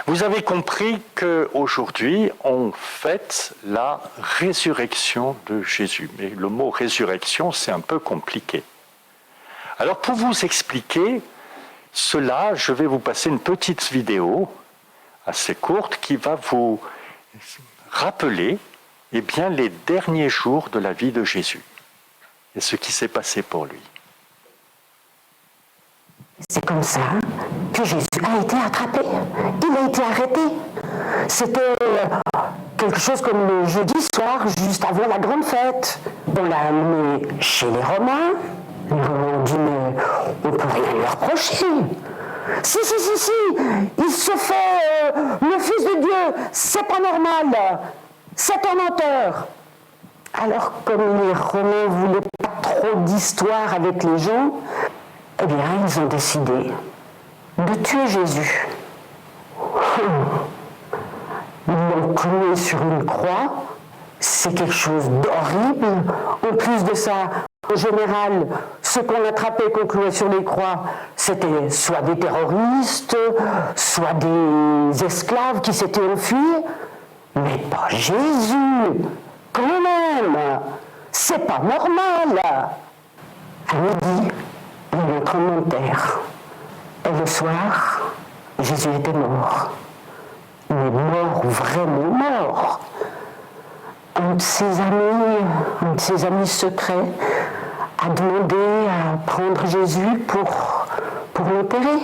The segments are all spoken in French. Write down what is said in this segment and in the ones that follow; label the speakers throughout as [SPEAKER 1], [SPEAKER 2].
[SPEAKER 1] Vous avez compris qu'aujourd'hui, on fête la résurrection de Jésus. Mais le mot résurrection, c'est un peu compliqué. Alors, pour vous expliquer cela, je vais vous passer une petite vidéo assez courte qui va vous rappeler les derniers jours de la vie de Jésus et ce qui s'est passé pour lui.
[SPEAKER 2] C'est comme ça que Jésus a été attrapé. Il a été arrêté. C'était quelque chose comme le jeudi soir, juste avant la grande fête. On l'a amené chez les Romains. Les Romains ont dit, mais on ne peut rien lui reprocher. Si, il se fait le Fils de Dieu, c'est pas normal. C'est un menteur. Alors, comme les Romains ne voulaient pas trop d'histoire avec les gens, eh bien, ils ont décidé de tuer Jésus. Ils l'ont cloué sur une croix. C'est quelque chose d'horrible. En plus de ça, en général, ceux qu'on attrapait, qu'on clouait sur les croix, c'était soit des terroristes, soit des esclaves qui s'étaient enfuis. Mais pas Jésus, quand même. C'est pas normal. À midi, il y a eu un tremblement de terre. Et le soir, Jésus était mort. Mais mort, vraiment mort. Un de ses amis secrets, a demandé à prendre Jésus pour l'enterrer.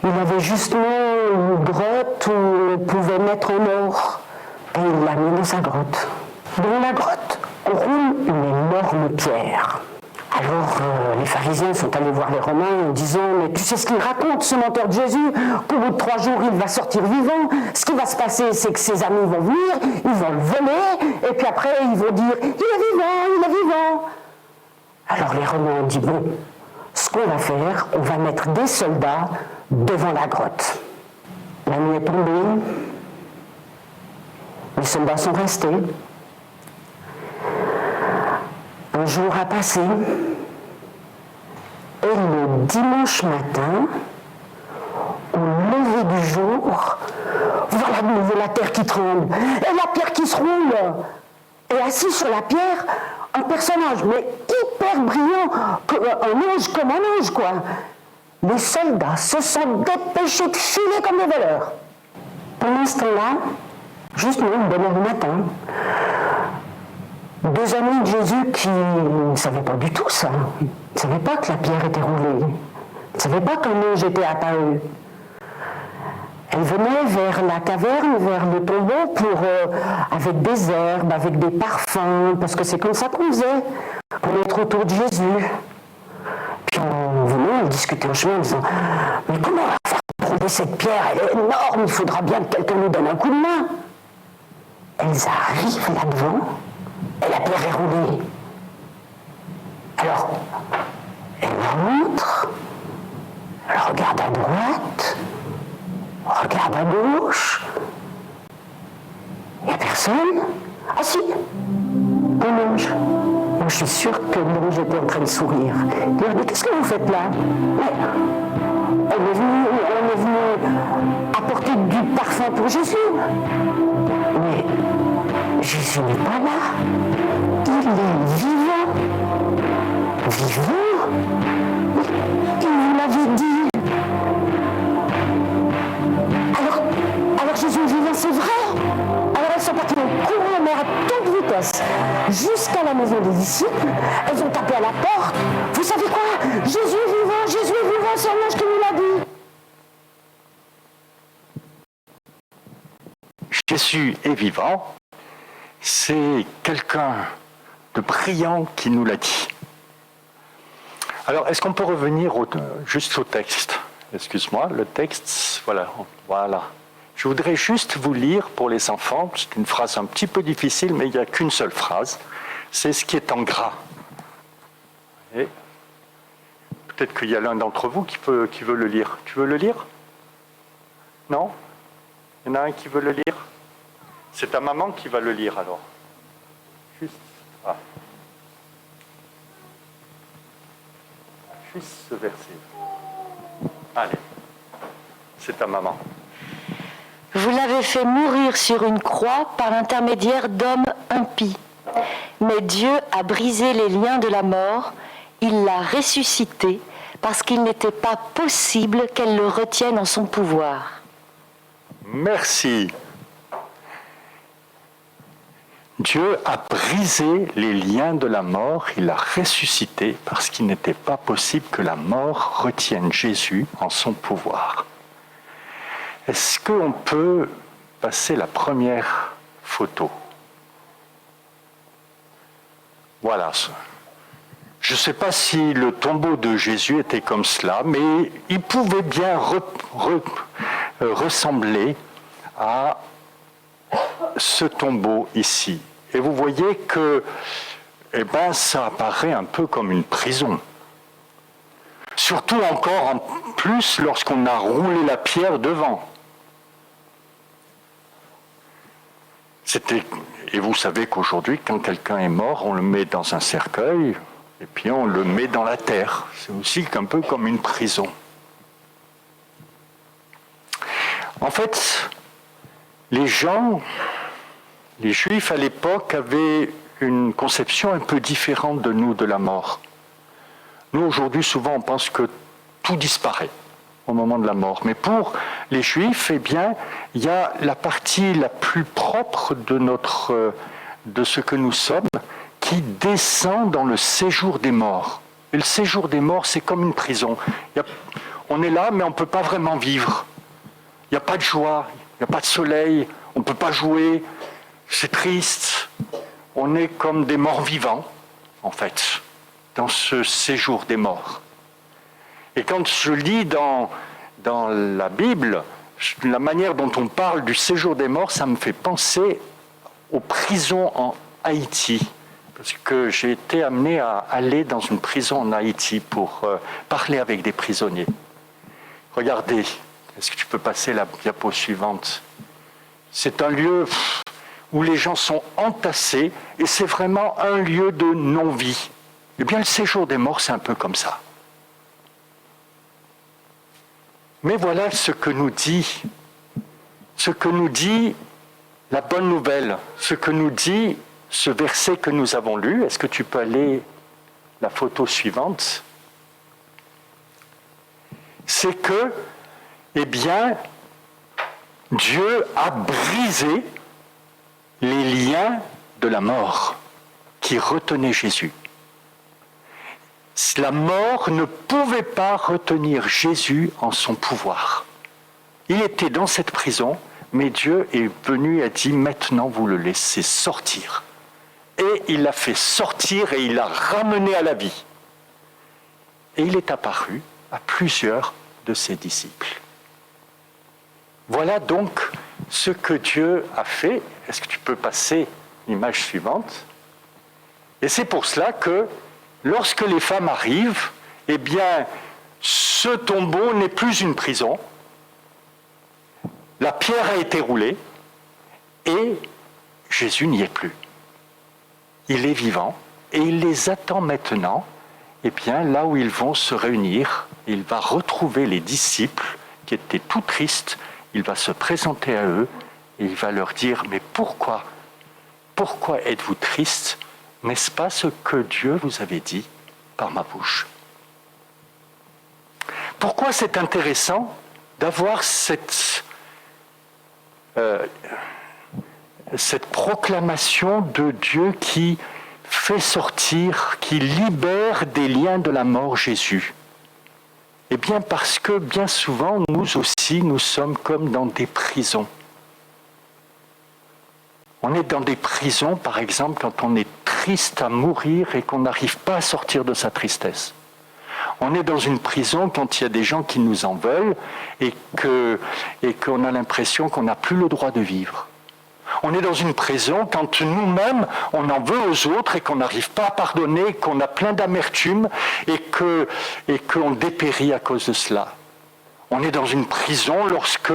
[SPEAKER 2] Il avait justement une grotte où on pouvait mettre en or. Et il l'a mis dans sa grotte. Dans la grotte, on roule une énorme pierre. Alors, les pharisiens sont allés voir les Romains en disant « Mais tu sais ce qu'il raconte, ce menteur de Jésus, qu'au bout de 3 jours, il va sortir vivant. Ce qui va se passer, c'est que ses amis vont venir, ils vont le voler, et puis après, ils vont dire « Il est vivant, il est vivant !» Alors les Romains ont dit « Bon, ce qu'on va faire, on va mettre des soldats devant la grotte. » La nuit est tombée, les soldats sont restés. Un jour a passé, et le dimanche matin, au lever du jour, voilà de nouveau la terre qui tremble, et la pierre qui se roule. Et assis sur la pierre, un personnage, mais hyper brillant, comme un ange, quoi. Les soldats se sont dépêchés de filer comme des voleurs. Pendant ce temps-là, justement, une bonne heure du matin, 2 amis de Jésus qui ne savaient pas du tout ça, ils ne savaient pas que la pierre était roulée, ils ne savaient pas qu'un ange était apparu. Elle venait vers la caverne, vers le tombeau, avec des herbes, avec des parfums, parce que c'est comme ça qu'on faisait, pour être autour de Jésus. Puis on venait, on discutait en chemin en disant « Mais comment on va faire pour trouver cette pierre? Elle est énorme, il faudra bien que quelqu'un nous donne un coup de main. » Elles arrivent là-devant, et la pierre est roulée. Alors, elle rentre, elle regarde à droite, regarde à gauche. Il n'y a personne. Ah si, un ange. Moi, je suis sûre que l'ange était en train de sourire. Il leur dit, qu'est-ce que vous faites là? Mais on est venu apporter du parfum pour Jésus. Mais Jésus n'est pas là. Il est vivant. Vivant? Il vous l'avait dit. Alors Jésus est vivant, c'est vrai. Alors elles sont parties en courant, mais à toute vitesse, jusqu'à la maison des disciples. Elles ont tapé à la porte. Vous savez quoi? Jésus est vivant, c'est un ange qui nous l'a dit.
[SPEAKER 1] Jésus est vivant, c'est quelqu'un de brillant qui nous l'a dit. Alors, est-ce qu'on peut revenir juste au texte? Excuse-moi, le texte, voilà. Je voudrais juste vous lire pour les enfants, c'est une phrase un petit peu difficile, mais il n'y a qu'une seule phrase, c'est ce qui est en gras. Et peut-être qu'il y a l'un d'entre vous qui veut le lire. Tu veux le lire? Non? Il y en a un qui veut le lire? C'est ta maman qui va le lire alors. Juste ce verset. Allez, c'est ta maman.
[SPEAKER 3] Vous l'avez fait mourir sur une croix par l'intermédiaire d'hommes impies. Mais Dieu a brisé les liens de la mort, il l'a ressuscité parce qu'il n'était pas possible qu'elle le retienne en son pouvoir.
[SPEAKER 1] Merci. Dieu a brisé les liens de la mort, il l'a ressuscité parce qu'il n'était pas possible que la mort retienne Jésus en son pouvoir. Est-ce qu'on peut passer la première photo? Voilà. Je ne sais pas si le tombeau de Jésus était comme cela, mais il pouvait bien ressembler à ce tombeau ici. Et vous voyez que ça apparaît un peu comme une prison. Surtout encore en plus lorsqu'on a roulé la pierre devant. Et vous savez qu'aujourd'hui, quand quelqu'un est mort, on le met dans un cercueil et puis on le met dans la terre. C'est aussi un peu comme une prison. En fait, les Juifs à l'époque avaient une conception un peu différente de nous de la mort. Nous, aujourd'hui, souvent, on pense que tout disparaît au moment de la mort. Mais pour les Juifs, il y a la partie la plus propre de ce que nous sommes qui descend dans le séjour des morts. Et le séjour des morts, c'est comme une prison. On est là, mais on ne peut pas vraiment vivre. Il n'y a pas de joie, il n'y a pas de soleil, on ne peut pas jouer, c'est triste. On est comme des morts vivants, en fait, dans ce séjour des morts. Et quand je lis dans la Bible, la manière dont on parle du séjour des morts, ça me fait penser aux prisons en Haïti. Parce que j'ai été amené à aller dans une prison en Haïti pour parler avec des prisonniers. Regardez, est-ce que tu peux passer la diapo suivante? C'est un lieu où les gens sont entassés et c'est vraiment un lieu de non-vie. Eh bien, le séjour des morts, c'est un peu comme ça. Mais voilà ce que nous dit la bonne nouvelle, ce que nous dit ce verset que nous avons lu. Est-ce que tu peux aller la photo suivante? C'est que, Dieu a brisé les liens de la mort qui retenaient Jésus. La mort ne pouvait pas retenir Jésus en son pouvoir. Il était dans cette prison, mais Dieu est venu et a dit « Maintenant, vous le laissez sortir ». Et il l'a fait sortir et il l'a ramené à la vie. Et il est apparu à plusieurs de ses disciples. Voilà donc ce que Dieu a fait. Est-ce que tu peux passer l'image suivante? Et c'est pour cela que lorsque les femmes arrivent, ce tombeau n'est plus une prison. La pierre a été roulée et Jésus n'y est plus. Il est vivant et il les attend maintenant, là où ils vont se réunir. Il va retrouver les disciples qui étaient tout tristes. Il va se présenter à eux et il va leur dire « Mais pourquoi êtes-vous tristes ? N'est-ce pas ce que Dieu vous avait dit par ma bouche ?» Pourquoi c'est intéressant d'avoir cette proclamation de Dieu qui fait sortir, qui libère des liens de la mort Jésus? Eh bien parce que bien souvent, nous aussi, nous sommes comme dans des prisons. On est dans des prisons, par exemple, quand on est triste à mourir et qu'on n'arrive pas à sortir de sa tristesse. On est dans une prison quand il y a des gens qui nous en veulent et qu'on a l'impression qu'on n'a plus le droit de vivre. On est dans une prison quand nous-mêmes, on en veut aux autres et qu'on n'arrive pas à pardonner, qu'on a plein d'amertume et qu'on dépérit à cause de cela. On est dans une prison lorsque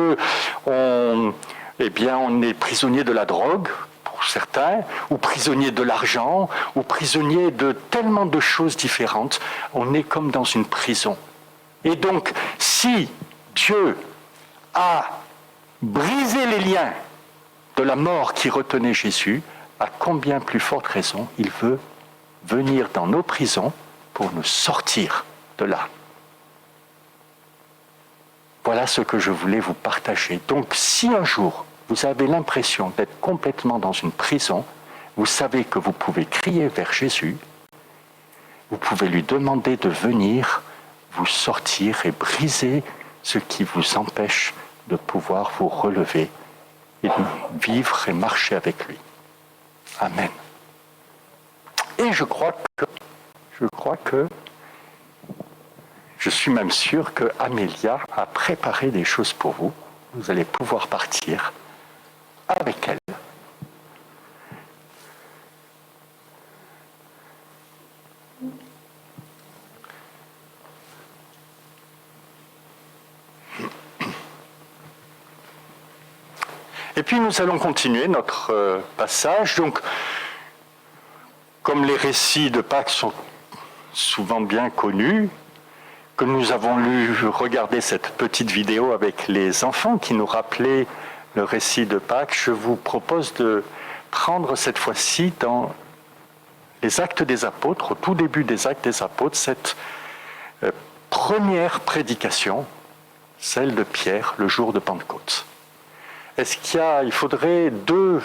[SPEAKER 1] on est prisonnier de la drogue, pour certains, ou prisonnier de l'argent, ou prisonnier de tellement de choses différentes. On est comme dans une prison. Et donc, si Dieu a brisé les liens de la mort qui retenait Jésus, à combien plus forte raison il veut venir dans nos prisons pour nous sortir de là. Voilà ce que je voulais vous partager. Donc si un jour vous avez l'impression d'être complètement dans une prison, vous savez que vous pouvez crier vers Jésus, vous pouvez lui demander de venir vous sortir et briser ce qui vous empêche de pouvoir vous relever et de vivre et marcher avec lui. Amen. Et je crois que, je suis même sûr que Amélia a préparé des choses pour vous. Vous allez pouvoir partir avec elle. Et puis nous allons continuer notre passage. Donc, comme les récits de Pâques sont souvent bien connus, que nous avons regardé cette petite vidéo avec les enfants qui nous rappelait le récit de Pâques, je vous propose de prendre cette fois-ci dans les Actes des Apôtres, au tout début des Actes des Apôtres, cette première prédication, celle de Pierre, le jour de Pentecôte. Il faudrait deux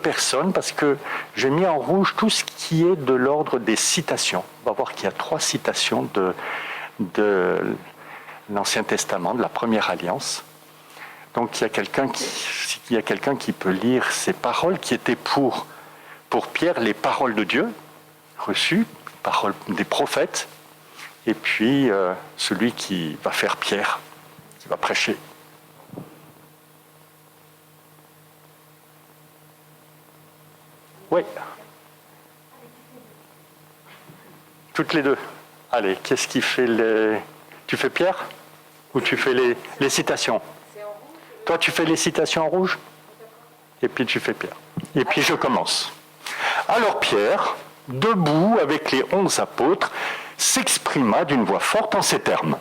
[SPEAKER 1] personnes, parce que j'ai mis en rouge tout ce qui est de l'ordre des citations. On va voir qu'il y a 3 citations de l'Ancien Testament, de la Première Alliance. Donc il y a quelqu'un qui peut lire ces paroles qui étaient pour Pierre les paroles de Dieu, reçues, paroles des prophètes, et puis celui qui va faire Pierre, qui va prêcher. Oui. Toutes les deux. Allez, qu'est-ce qui fait les... Tu fais Pierre? Ou tu fais les citations? Toi, tu fais les citations en rouge? Et puis tu fais Pierre. Et puis je commence. Alors Pierre, debout avec les 11 apôtres, s'exprima d'une voix forte en ces termes.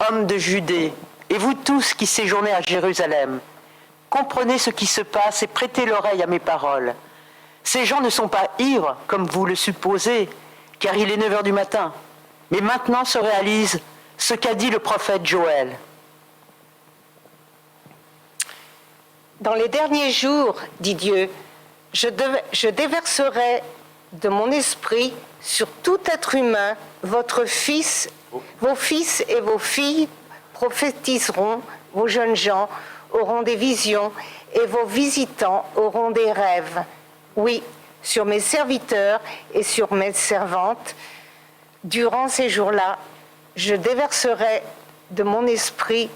[SPEAKER 4] Hommes de Judée, et vous tous qui séjournez à Jérusalem, comprenez ce qui se passe et prêtez l'oreille à mes paroles. Ces gens ne sont pas ivres, comme vous le supposez, car il est 9h du matin. Mais maintenant se réalise ce qu'a dit le prophète Joël.
[SPEAKER 5] Dans les derniers jours, dit Dieu, je déverserai de mon esprit sur tout être humain. Vos fils et vos filles prophétiseront, vos jeunes gens auront des visions et vos visitants auront des rêves. Oui, sur mes serviteurs et sur mes servantes, durant ces jours-là, je déverserai de mon esprit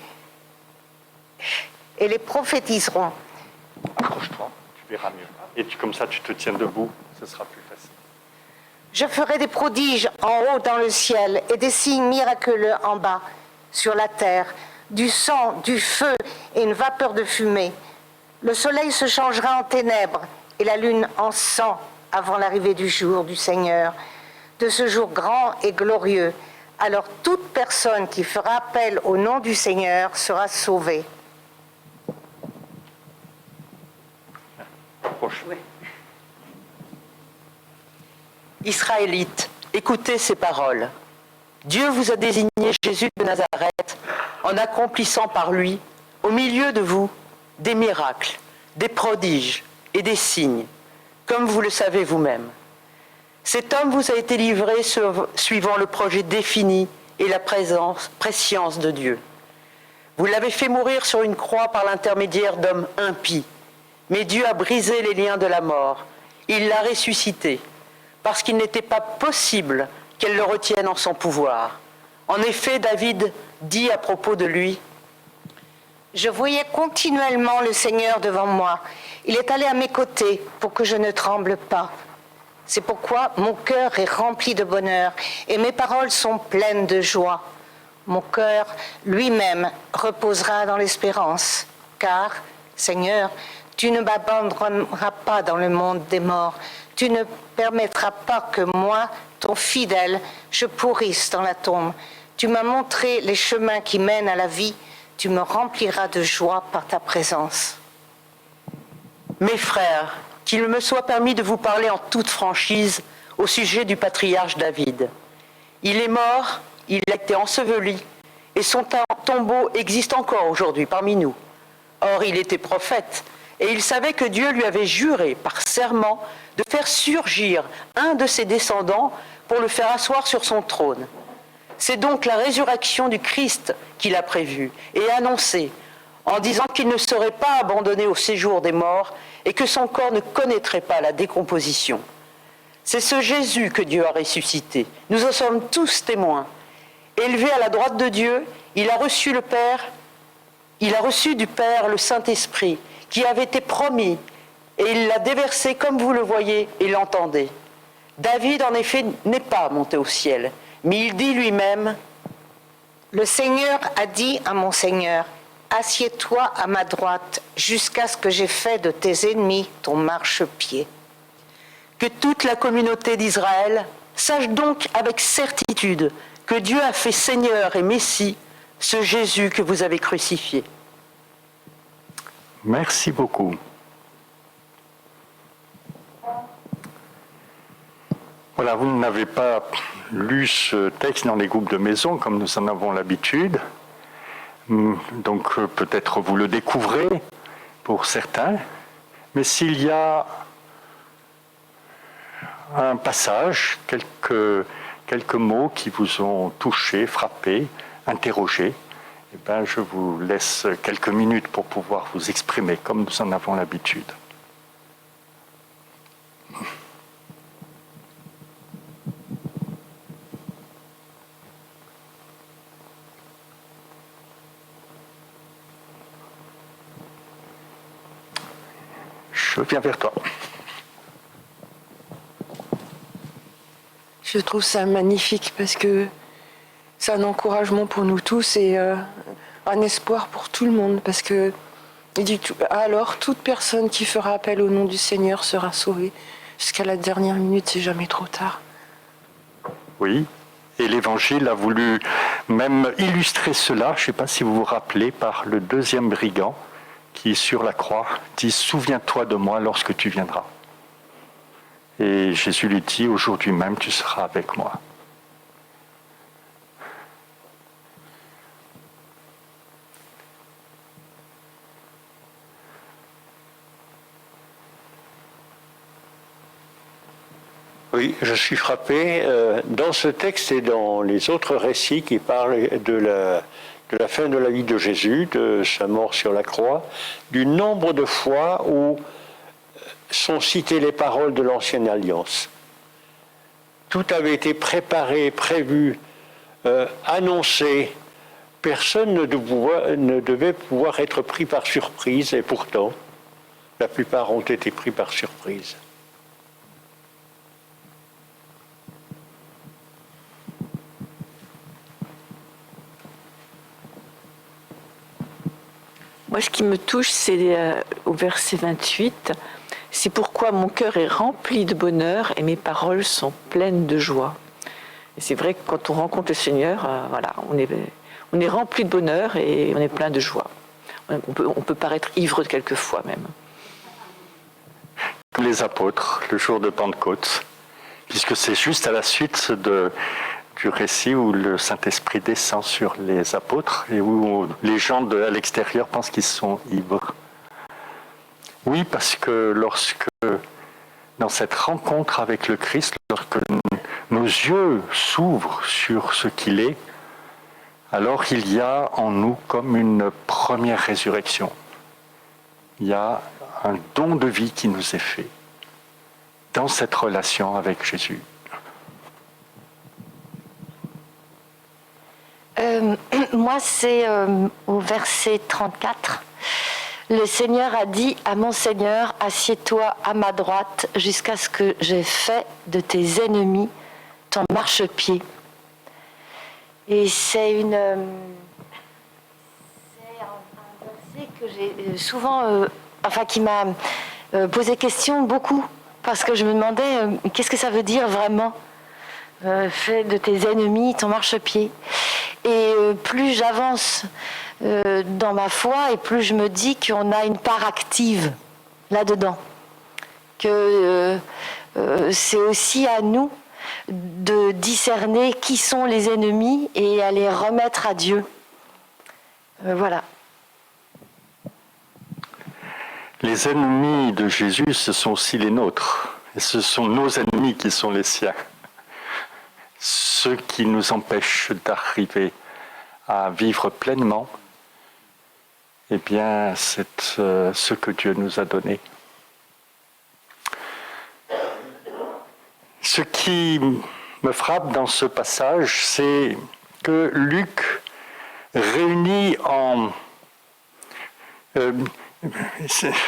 [SPEAKER 5] et les prophétiseront.
[SPEAKER 1] Accroche-toi, tu verras mieux. Et comme ça, tu te tiens debout, ce sera plus facile.
[SPEAKER 5] Je ferai des prodiges en haut dans le ciel et des signes miraculeux en bas, sur la terre, du sang, du feu et une vapeur de fumée. Le soleil se changera en ténèbres et la lune en sang avant l'arrivée du jour du Seigneur, de ce jour grand et glorieux. Alors toute personne qui fera appel au nom du Seigneur sera sauvée.
[SPEAKER 1] Oui.
[SPEAKER 4] Israélites, écoutez ces paroles. Dieu vous a désigné Jésus de Nazareth en accomplissant par lui, au milieu de vous, des miracles, des prodiges et des signes, comme vous le savez vous-même. Cet homme vous a été livré suivant le projet défini et la prescience de Dieu. Vous l'avez fait mourir sur une croix par l'intermédiaire d'hommes impies, mais Dieu a brisé les liens de la mort. Il l'a ressuscité, parce qu'il n'était pas possible qu'elle le retienne en son pouvoir. En effet, David dit à propos de lui, «
[SPEAKER 5] Je voyais continuellement le Seigneur devant moi. Il est allé à mes côtés pour que je ne tremble pas. C'est pourquoi mon cœur est rempli de bonheur et mes paroles sont pleines de joie. Mon cœur lui-même reposera dans l'espérance, car, Seigneur, tu ne m'abandonneras pas dans le monde des morts. Tu ne permettras pas que moi, ton fidèle, je pourrisse dans la tombe. Tu m'as montré les chemins qui mènent à la vie. tu me rempliras de joie par ta présence.
[SPEAKER 4] Mes frères, qu'il me soit permis de vous parler en toute franchise au sujet du patriarche David. Il est mort, il a été enseveli, et son tombeau existe encore aujourd'hui parmi nous. Or, il était prophète, et il savait que Dieu lui avait juré par serment de faire surgir un de ses descendants pour le faire asseoir sur son trône. C'est donc la résurrection du Christ qu'il a prévue et annoncée, en disant qu'il ne serait pas abandonné au séjour des morts et que son corps ne connaîtrait pas la décomposition. C'est ce Jésus que Dieu a ressuscité. Nous en sommes tous témoins. Élevé à la droite de Dieu, il a reçu du Père le Saint-Esprit qui avait été promis et il l'a déversé comme vous le voyez et l'entendez. David, en effet, n'est pas monté au ciel, mais il dit lui-même
[SPEAKER 5] « Le Seigneur a dit à mon Seigneur, assieds-toi à ma droite jusqu'à ce que j'ai fait de tes ennemis ton marchepied. »
[SPEAKER 4] Que toute la communauté d'Israël sache donc avec certitude que Dieu a fait Seigneur et Messie ce Jésus que vous avez crucifié.
[SPEAKER 1] Merci beaucoup. Voilà, vous n'avez pas lu ce texte dans les groupes de maison comme nous en avons l'habitude. Donc peut-être vous le découvrez pour certains. Mais s'il y a un passage, quelques mots qui vous ont touché, frappé, interrogé, eh bien, je vous laisse quelques minutes pour pouvoir vous exprimer comme nous en avons l'habitude. Je viens vers toi.
[SPEAKER 6] Je trouve ça magnifique parce que c'est un encouragement pour nous tous et un espoir pour tout le monde parce que il dit alors toute personne qui fera appel au nom du Seigneur sera sauvée. Jusqu'à la dernière minute, c'est jamais trop tard.
[SPEAKER 1] Oui, et l'Évangile a voulu même illustrer cela, je ne sais pas si vous vous rappelez, par le deuxième brigand qui, sur la croix, dit « Souviens-toi de moi lorsque tu viendras ». Et Jésus lui dit « Aujourd'hui même, tu seras avec moi ».
[SPEAKER 7] Oui, je suis frappé dans ce texte et dans les autres récits qui parlent de la fin de la vie de Jésus, de sa mort sur la croix, du nombre de fois où sont citées les paroles de l'Ancienne Alliance. Tout avait été préparé, prévu, annoncé. Personne ne devait pouvoir être pris par surprise, et pourtant, la plupart ont été pris par surprise.
[SPEAKER 8] Moi, ce qui me touche, c'est au verset 28. « C'est pourquoi mon cœur est rempli de bonheur et mes paroles sont pleines de joie. » Et c'est vrai que quand on rencontre le Seigneur, voilà, on est rempli de bonheur et on est plein de joie. On peut paraître ivre quelquefois même.
[SPEAKER 1] Comme les apôtres, le jour de Pentecôte, puisque c'est juste à la suite du récit où le Saint-Esprit descend sur les apôtres et où les gens à l'extérieur pensent qu'ils sont ivres. Oui, parce que lorsque, dans cette rencontre avec le Christ, lorsque nos yeux s'ouvrent sur ce qu'il est, alors il y a en nous comme une première résurrection. Il y a un don de vie qui nous est fait dans cette relation avec Jésus.
[SPEAKER 3] Moi, c'est au verset 34. Le Seigneur a dit à mon Seigneur, assieds-toi à ma droite jusqu'à ce que j'ai fait de tes ennemis ton marchepied. Et c'est un verset que j'ai souvent, qui m'a posé question beaucoup, parce que je me demandais qu'est-ce que ça veut dire vraiment, fait de tes ennemis ton marchepied. Et que plus j'avance dans ma foi et plus je me dis qu'on a une part active là-dedans. Que c'est aussi à nous de discerner qui sont les ennemis et à les remettre à Dieu. Voilà.
[SPEAKER 1] Les ennemis de Jésus, ce sont aussi les nôtres. Et ce sont nos ennemis qui sont les siens. Ceux qui nous empêchent d'arriver à vivre pleinement, eh bien, c'est ce que Dieu nous a donné. Ce qui me frappe dans ce passage, c'est que Luc réunit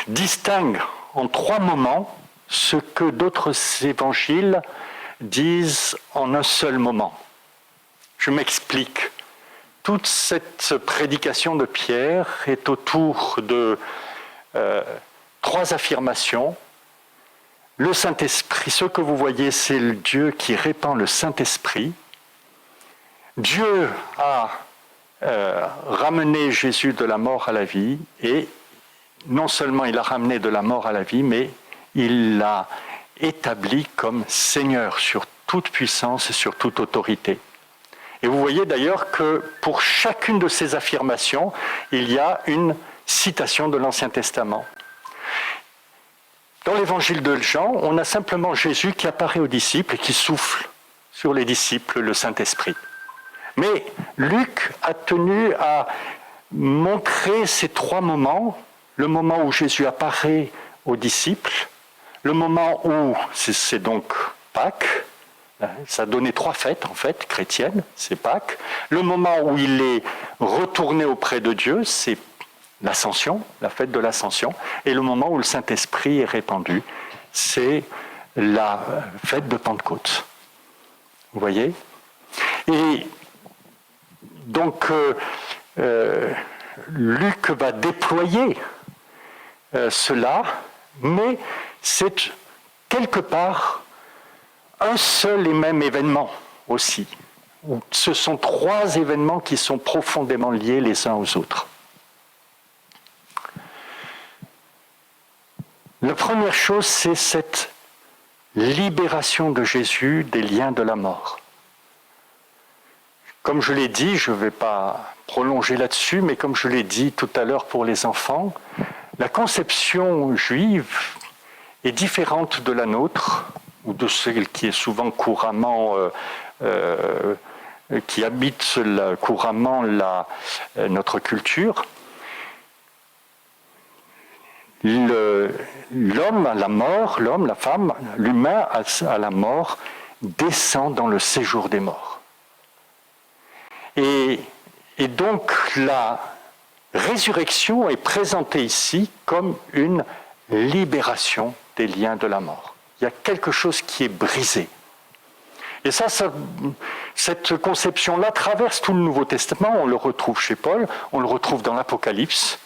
[SPEAKER 1] distingue en 3 moments ce que d'autres évangiles disent en un seul moment. Je m'explique. Toute cette prédication de Pierre est autour de 3 affirmations. Le Saint-Esprit, ce que vous voyez, c'est le Dieu qui répand le Saint-Esprit. Dieu a ramené Jésus de la mort à la vie, et non seulement il l'a ramené de la mort à la vie, mais il l'a établi comme Seigneur sur toute puissance et sur toute autorité. Et vous voyez d'ailleurs que pour chacune de ces affirmations, il y a une citation de l'Ancien Testament. Dans l'évangile de Jean, on a simplement Jésus qui apparaît aux disciples et qui souffle sur les disciples le Saint-Esprit. Mais Luc a tenu à montrer ces 3 moments, le moment où Jésus apparaît aux disciples, le moment où, c'est donc Pâques, ça a donné 3 fêtes en fait, chrétiennes, c'est Pâques, le moment où il est retourné auprès de Dieu, c'est l'Ascension, la fête de l'Ascension, et le moment où le Saint-Esprit est répandu, c'est la fête de Pentecôte. Vous voyez ? Et donc, Luc va déployer cela, mais c'est quelque part un seul et même événement aussi. Ce sont 3 événements qui sont profondément liés les uns aux autres. La première chose, c'est cette libération de Jésus des liens de la mort. Comme je l'ai dit, je ne vais pas prolonger là-dessus, mais comme je l'ai dit tout à l'heure pour les enfants, la conception juive est différente de la nôtre, ou de celle qui est souvent couramment, qui habite couramment notre culture. L'homme, la mort, l'homme, la femme, l'humain à la mort descend dans le séjour des morts. Et donc la résurrection est présentée ici comme une libération des liens de la mort. Il y a quelque chose qui est brisé. Et cette conception-là traverse tout le Nouveau Testament. On le retrouve chez Paul, on le retrouve dans l'Apocalypse,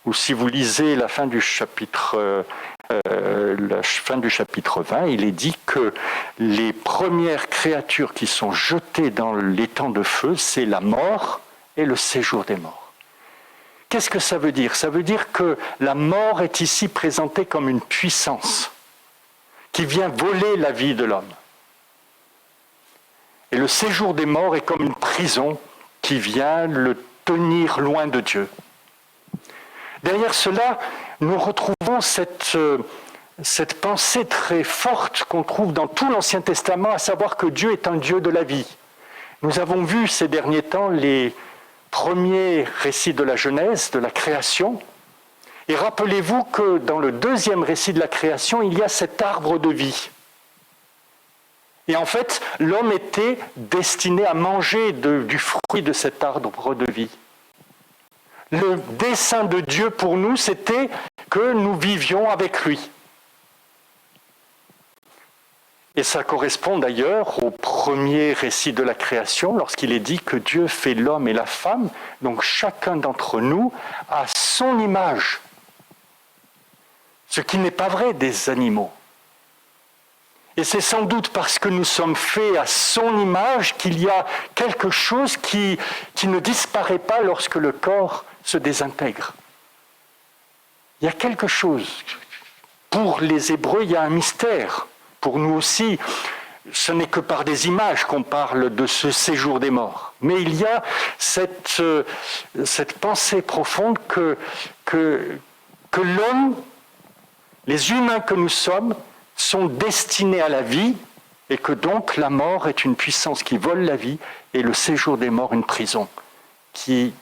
[SPEAKER 1] ou si vous lisez la fin du chapitre 20, il est dit que les premières créatures qui sont jetées dans l'étang de feu, c'est la mort et le séjour des morts. Qu'est-ce que ça veut dire ? Ça veut dire que la mort est ici présentée comme une puissance qui vient voler la vie de l'homme. Et le séjour des morts est comme une prison qui vient le tenir loin de Dieu. Derrière cela, nous retrouvons cette pensée très forte qu'on trouve dans tout l'Ancien Testament, à savoir que Dieu est un Dieu de la vie. Nous avons vu ces derniers temps les premiers récits de la Genèse, de la création, et rappelez-vous que dans le 2e récit de la création, il y a cet arbre de vie. Et en fait, l'homme était destiné à manger du fruit de cet arbre de vie. Le dessein de Dieu pour nous, c'était que nous vivions avec lui. Et ça correspond d'ailleurs au premier récit de la création, lorsqu'il est dit que Dieu fait l'homme et la femme, donc chacun d'entre nous a son image. Ce qui n'est pas vrai des animaux. Et c'est sans doute parce que nous sommes faits à son image qu'il y a quelque chose qui ne disparaît pas lorsque le corps se désintègre. Il y a quelque chose. Pour les Hébreux, il y a un mystère. Pour nous aussi, ce n'est que par des images qu'on parle de ce séjour des morts. Mais il y a cette pensée profonde que l'homme, les humains que nous sommes, sont destinés à la vie et que donc la mort est une puissance qui vole la vie et le séjour des morts une prison qui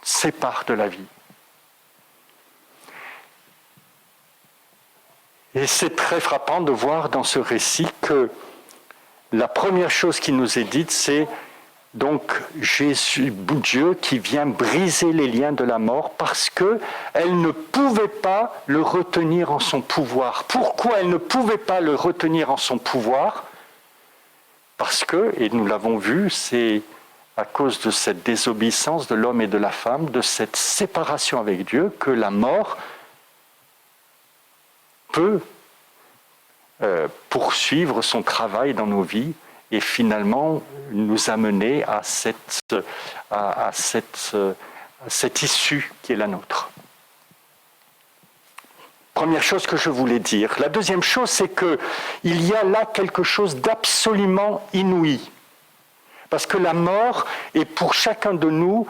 [SPEAKER 1] sépare de la vie. Et c'est très frappant de voir dans ce récit que la première chose qui nous est dite, c'est donc Jésus, Dieu qui vient briser les liens de la mort parce qu'elle ne pouvait pas le retenir en son pouvoir. Pourquoi elle ne pouvait pas le retenir en son pouvoir? Parce que, et nous l'avons vu, c'est à cause de cette désobéissance de l'homme et de la femme, de cette séparation avec Dieu, que la mort peut poursuivre son travail dans nos vies et finalement nous amener à cette issue qui est la nôtre. Première chose que je voulais dire. La deuxième chose, c'est qu'il y a là quelque chose d'absolument inouï. Parce que la mort est pour chacun de nous,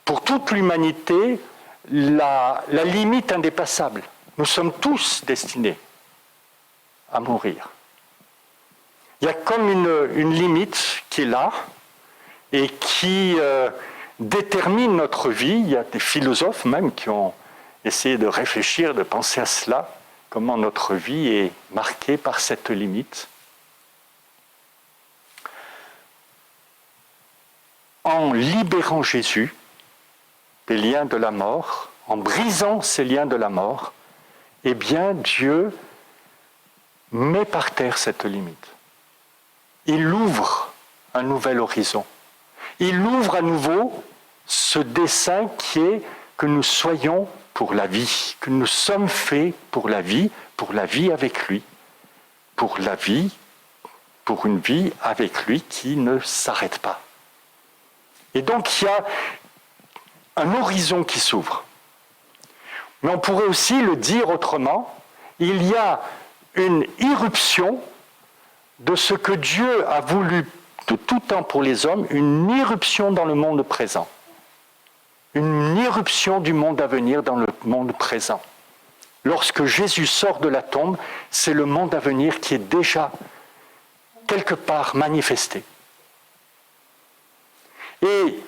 [SPEAKER 1] pour toute l'humanité, la limite indépassable. Nous sommes tous destinés à mourir. Il y a comme une limite qui est là et qui détermine notre vie. Il y a des philosophes même qui ont essayé de réfléchir, de penser à cela, comment notre vie est marquée par cette limite. En libérant Jésus des liens de la mort, en brisant ces liens de la mort, eh bien Dieu met par terre cette limite. Il ouvre un nouvel horizon. Il ouvre à nouveau ce dessein qui est que nous soyons pour la vie, que nous sommes faits pour la vie avec lui, pour une vie avec lui qui ne s'arrête pas. Et donc il y a un horizon qui s'ouvre. Mais on pourrait aussi le dire autrement, il y a une irruption de ce que Dieu a voulu de tout temps pour les hommes, une irruption dans le monde présent. Une irruption du monde à venir dans le monde présent. Lorsque Jésus sort de la tombe, c'est le monde à venir qui est déjà quelque part manifesté. Et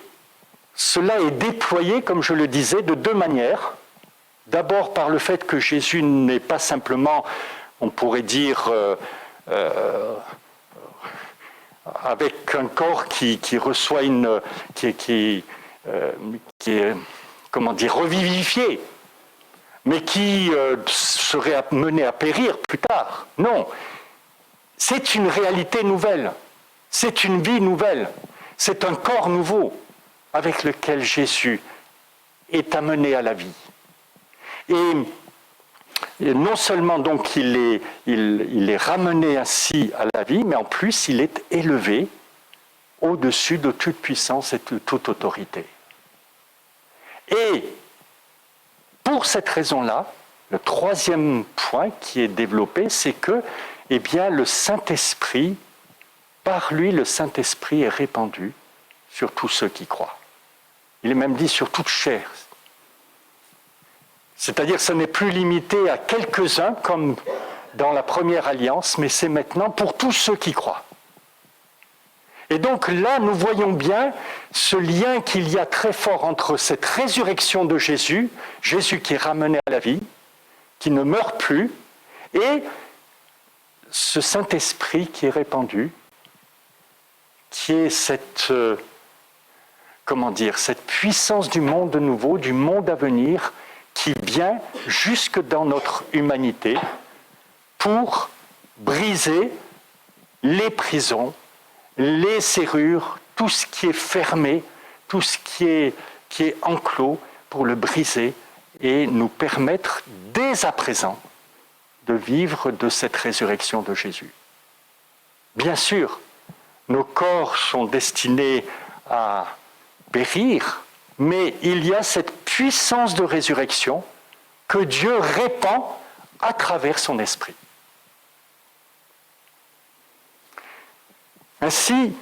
[SPEAKER 1] cela est déployé, comme je le disais, de deux manières. D'abord par le fait que Jésus n'est pas simplement, on pourrait dire, avec un corps qui reçoit qui est comment dire, revivifié, mais qui serait amené à périr plus tard. Non, c'est une réalité nouvelle, c'est une vie nouvelle, c'est un corps nouveau avec lequel Jésus est amené à la vie. Et non seulement donc il est ramené ainsi à la vie, mais en plus il est élevé au-dessus de toute puissance et de toute autorité. Et pour cette raison-là, le troisième point qui est développé, c'est que, eh bien, le Saint-Esprit, par lui, le Saint-Esprit est répandu sur tous ceux qui croient. Il est même dit sur toute chair. C'est-à-dire que ce n'est plus limité à quelques-uns comme dans la première alliance, mais c'est maintenant pour tous ceux qui croient. Et donc là, nous voyons bien ce lien qu'il y a très fort entre cette résurrection de Jésus, Jésus qui est ramené à la vie, qui ne meurt plus, et ce Saint-Esprit qui est répandu, qui est cette puissance du monde nouveau, du monde à venir, qui vient jusque dans notre humanité pour briser les prisons, les serrures, tout ce qui est fermé, tout ce qui est enclos, pour le briser et nous permettre dès à présent de vivre de cette résurrection de Jésus. Bien sûr, nos corps sont destinés à périr, mais il y a cette puissance de résurrection que Dieu répand à travers son esprit. Ainsi,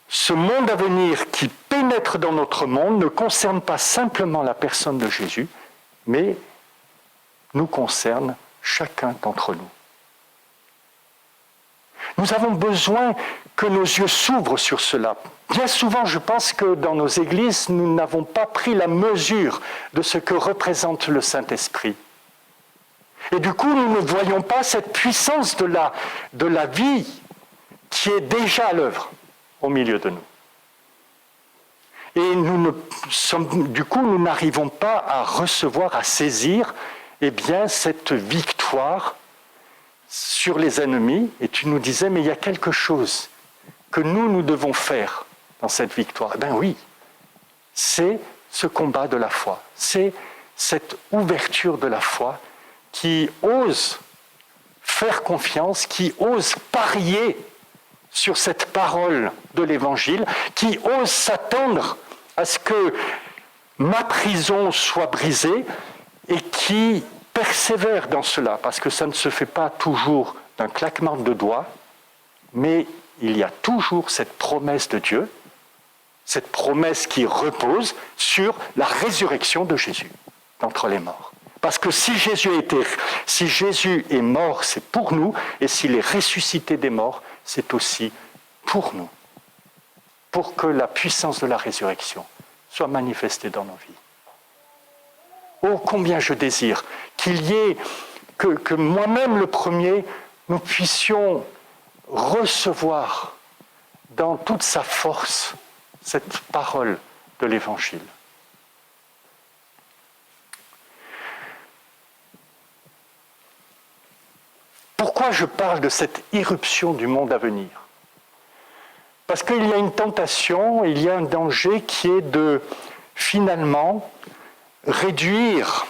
[SPEAKER 1] ce monde à venir qui pénètre dans notre monde ne concerne pas simplement la personne de Jésus, mais nous concerne chacun d'entre nous. Nous avons besoin que nos yeux s'ouvrent sur cela. Bien souvent, je pense que dans nos églises, nous n'avons pas pris la mesure de ce que représente le Saint-Esprit. Et du coup, nous ne voyons pas cette puissance de la vie qui est déjà à l'œuvre au milieu de nous. Et du coup, nous n'arrivons pas à recevoir, à saisir cette victoire sur les ennemis. Et tu nous disais, mais il y a quelque chose que nous devons faire dans cette victoire. Eh bien oui, c'est ce combat de la foi. C'est cette ouverture de la foi qui ose faire confiance, qui ose parier sur cette parole de l'Évangile, qui ose s'attendre à ce que ma prison soit brisée et qui persévère dans cela, parce que ça ne se fait pas toujours d'un claquement de doigts, mais il y a toujours cette promesse de Dieu, cette promesse qui repose sur la résurrection de Jésus d'entre les morts. Parce que si Jésus est mort, c'est pour nous, et s'il est ressuscité des morts, c'est aussi pour nous, pour que la puissance de la résurrection soit manifestée dans nos vies. Oh, combien je désire qu'il y ait, que moi-même le premier, nous puissions recevoir dans toute sa force cette parole de l'Évangile. Pourquoi je parle de cette irruption du monde à venir ? Parce qu'il y a une tentation, il y a un danger qui est de, finalement, réduire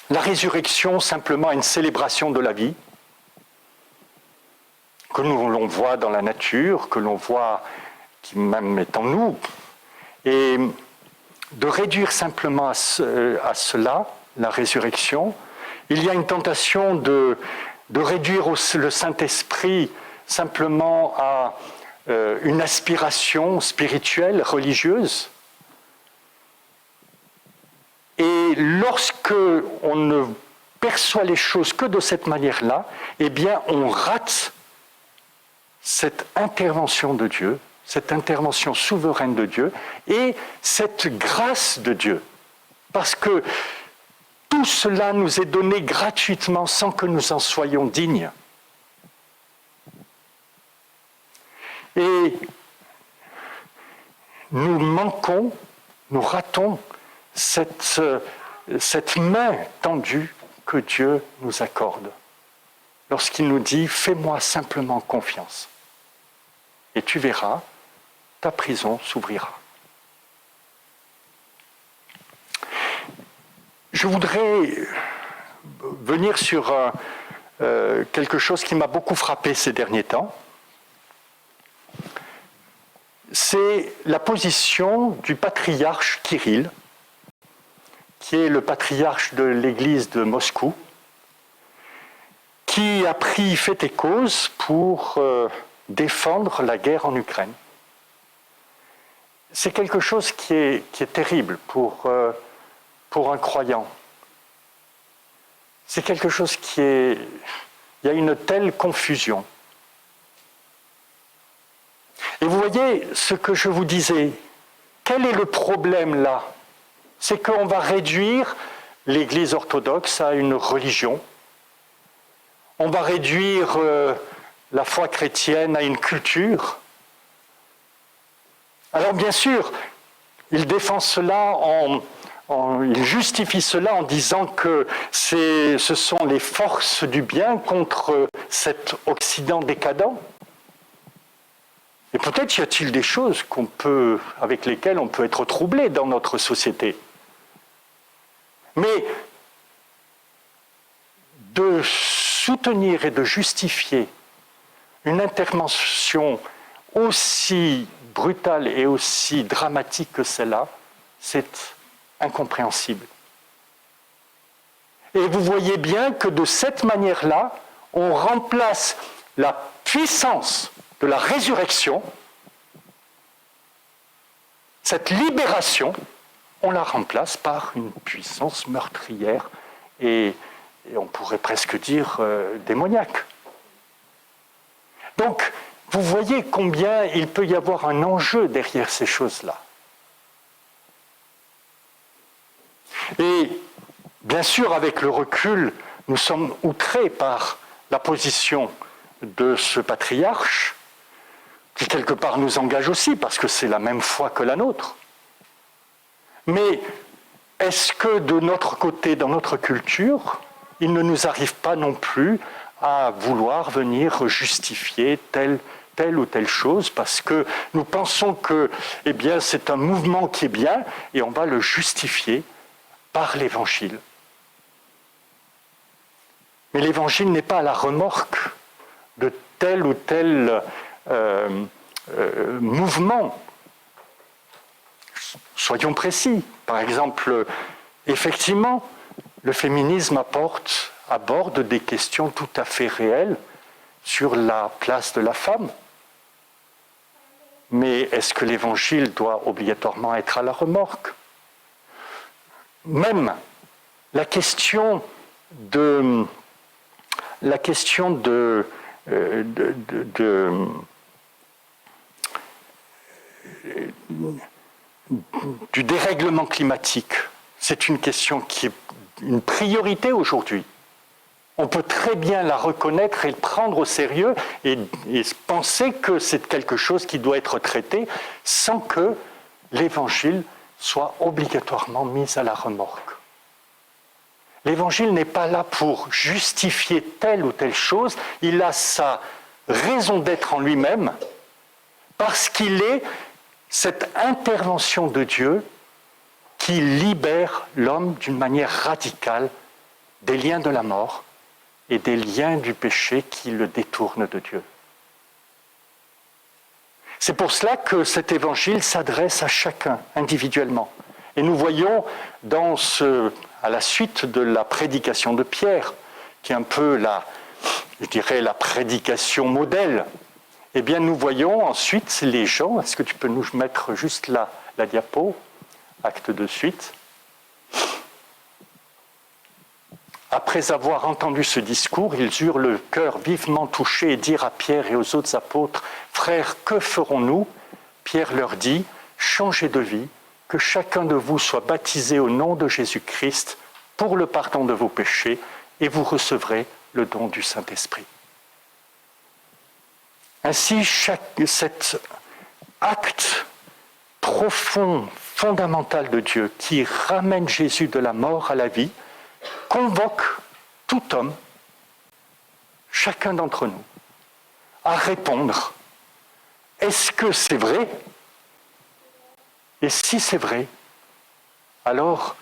[SPEAKER 1] la résurrection simplement à une célébration de la vie, que l'on voit dans la nature, que l'on voit qui même est en nous, et de réduire simplement à cela, la résurrection. Il y a une tentation de réduire le Saint-Esprit simplement à une aspiration spirituelle, religieuse. Et lorsque on ne perçoit les choses que de cette manière-là, eh bien on rate cette intervention de Dieu, cette intervention souveraine de Dieu et cette grâce de Dieu. Parce que tout cela nous est donné gratuitement sans que nous en soyons dignes. Et nous manquons, nous ratons cette main tendue que Dieu nous accorde lorsqu'il nous dit « Fais-moi simplement confiance et tu verras, ta prison s'ouvrira ». Je voudrais venir sur quelque chose qui m'a beaucoup frappé ces derniers temps. C'est la position du patriarche Kirill, qui est le patriarche de l'église de Moscou, qui a pris fait et cause pour défendre la guerre en Ukraine. C'est quelque chose qui est terrible pour un croyant. C'est quelque chose il y a une telle confusion. Et vous voyez ce que je vous disais, quel est le problème là ? C'est qu'on va réduire l'Église orthodoxe à une religion. On va réduire la foi chrétienne à une culture. Alors bien sûr, il défend cela il justifie cela en disant que ce sont les forces du bien contre cet Occident décadent. Et peut-être y a-t-il des choses avec lesquelles on peut être troublé dans notre société. Mais de soutenir et de justifier une intervention aussi brutale et aussi dramatique que celle-là, c'est incompréhensible. Et vous voyez bien que de cette manière-là, on remplace la puissance de la résurrection, cette libération, on la remplace par une puissance meurtrière et on pourrait presque dire démoniaque. Donc, vous voyez combien il peut y avoir un enjeu derrière ces choses-là. Et bien sûr, avec le recul, nous sommes outrés par la position de ce patriarche, qui quelque part nous engage aussi, parce que c'est la même foi que la nôtre. Mais est-ce que de notre côté, dans notre culture, il ne nous arrive pas non plus à vouloir venir justifier telle ou telle chose, parce que nous pensons que c'est un mouvement qui est bien, et on va le justifier par l'Évangile. Mais l'Évangile n'est pas à la remorque de tel ou tel mouvement. Soyons précis. Par exemple, effectivement, le féminisme aborde des questions tout à fait réelles sur la place de la femme. Mais est-ce que l'Évangile doit obligatoirement être à la remorque ? Même la question du dérèglement climatique, c'est une question qui est une priorité aujourd'hui. On peut très bien la reconnaître et le prendre au sérieux et penser que c'est quelque chose qui doit être traité sans que l'Évangile soit obligatoirement mis à la remorque. L'Évangile n'est pas là pour justifier telle ou telle chose, il a sa raison d'être en lui-même parce qu'il est cette intervention de Dieu qui libère l'homme d'une manière radicale des liens de la mort et des liens du péché qui le détournent de Dieu. C'est pour cela que cet évangile s'adresse à chacun individuellement. Et nous voyons à la suite de la prédication de Pierre, qui est un peu la prédication modèle, eh bien nous voyons ensuite les gens, est-ce que tu peux nous mettre juste la diapo, acte de suite. Après avoir entendu ce discours, ils eurent le cœur vivement touché et dirent à Pierre et aux autres apôtres, « Frères, que ferons-nous » Pierre leur dit, « Changez de vie, que chacun de vous soit baptisé au nom de Jésus-Christ pour le pardon de vos péchés, et vous recevrez le don du Saint-Esprit. » Ainsi, cet acte profond, fondamental de Dieu, qui ramène Jésus de la mort à la vie, convoque tout homme, chacun d'entre nous, à répondre « Est-ce que c'est vrai ?» Et si c'est vrai, alors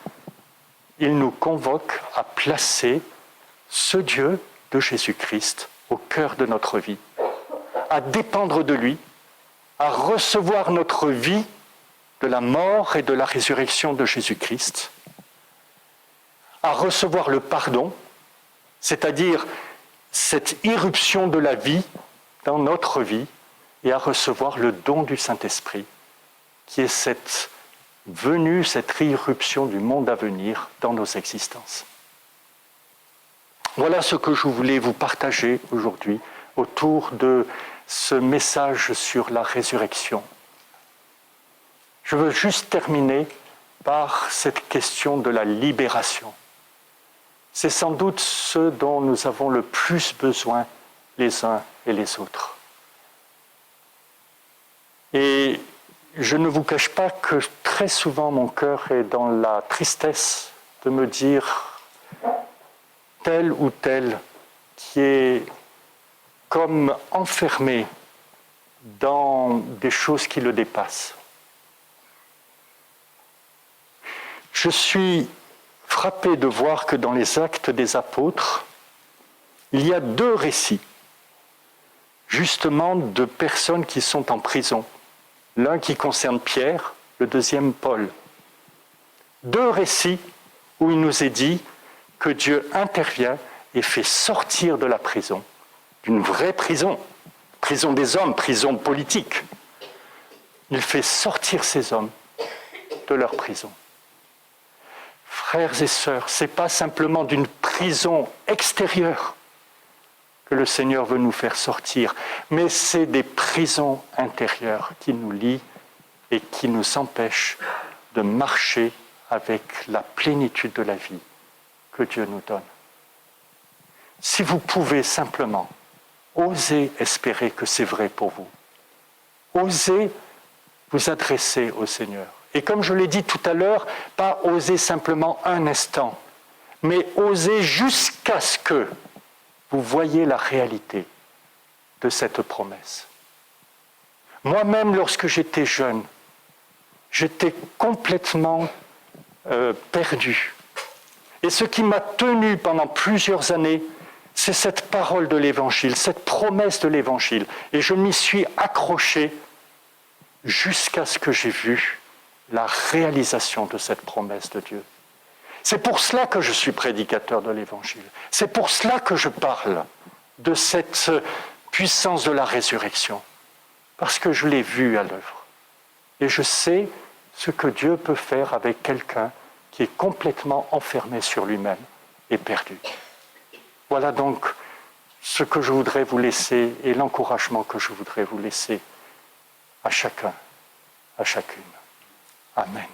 [SPEAKER 1] il nous convoque à placer ce Dieu de Jésus-Christ au cœur de notre vie, à dépendre de lui, à recevoir notre vie de la mort et de la résurrection de Jésus-Christ, à recevoir le pardon, c'est-à-dire cette irruption de la vie dans notre vie, et à recevoir le don du Saint-Esprit, qui est cette venue, cette irruption du monde à venir dans nos existences. Voilà ce que je voulais vous partager aujourd'hui autour de ce message sur la résurrection. Je veux juste terminer par cette question de la libération. C'est sans doute ce dont nous avons le plus besoin les uns et les autres. Et je ne vous cache pas que très souvent mon cœur est dans la tristesse de me dire tel ou tel qui est comme enfermé dans des choses qui le dépassent. Je suis frappé de voir que dans les Actes des Apôtres, il y a 2 récits, justement de personnes qui sont en prison. L'un qui concerne Pierre, le deuxième Paul. 2 récits où il nous est dit que Dieu intervient et fait sortir de la prison, d'une vraie prison, prison des hommes, prison politique. Il fait sortir ces hommes de leur prison. Frères et sœurs, ce n'est pas simplement d'une prison extérieure que le Seigneur veut nous faire sortir, mais c'est des prisons intérieures qui nous lient et qui nous empêchent de marcher avec la plénitude de la vie que Dieu nous donne. Si vous pouvez simplement oser espérer que c'est vrai pour vous, osez vous adresser au Seigneur. Et comme je l'ai dit tout à l'heure, pas oser simplement un instant, mais oser jusqu'à ce que vous voyez la réalité de cette promesse. Moi-même, lorsque j'étais jeune, j'étais complètement perdu. Et ce qui m'a tenu pendant plusieurs années, c'est cette parole de l'Évangile, cette promesse de l'Évangile. Et je m'y suis accroché jusqu'à ce que j'ai vu la réalisation de cette promesse de Dieu. C'est pour cela que je suis prédicateur de l'Évangile. C'est pour cela que je parle de cette puissance de la résurrection. Parce que je l'ai vu à l'œuvre. Et je sais ce que Dieu peut faire avec quelqu'un qui est complètement enfermé sur lui-même et perdu. Voilà donc ce que je voudrais vous laisser et l'encouragement que je voudrais vous laisser à chacun, à chacune. Amen.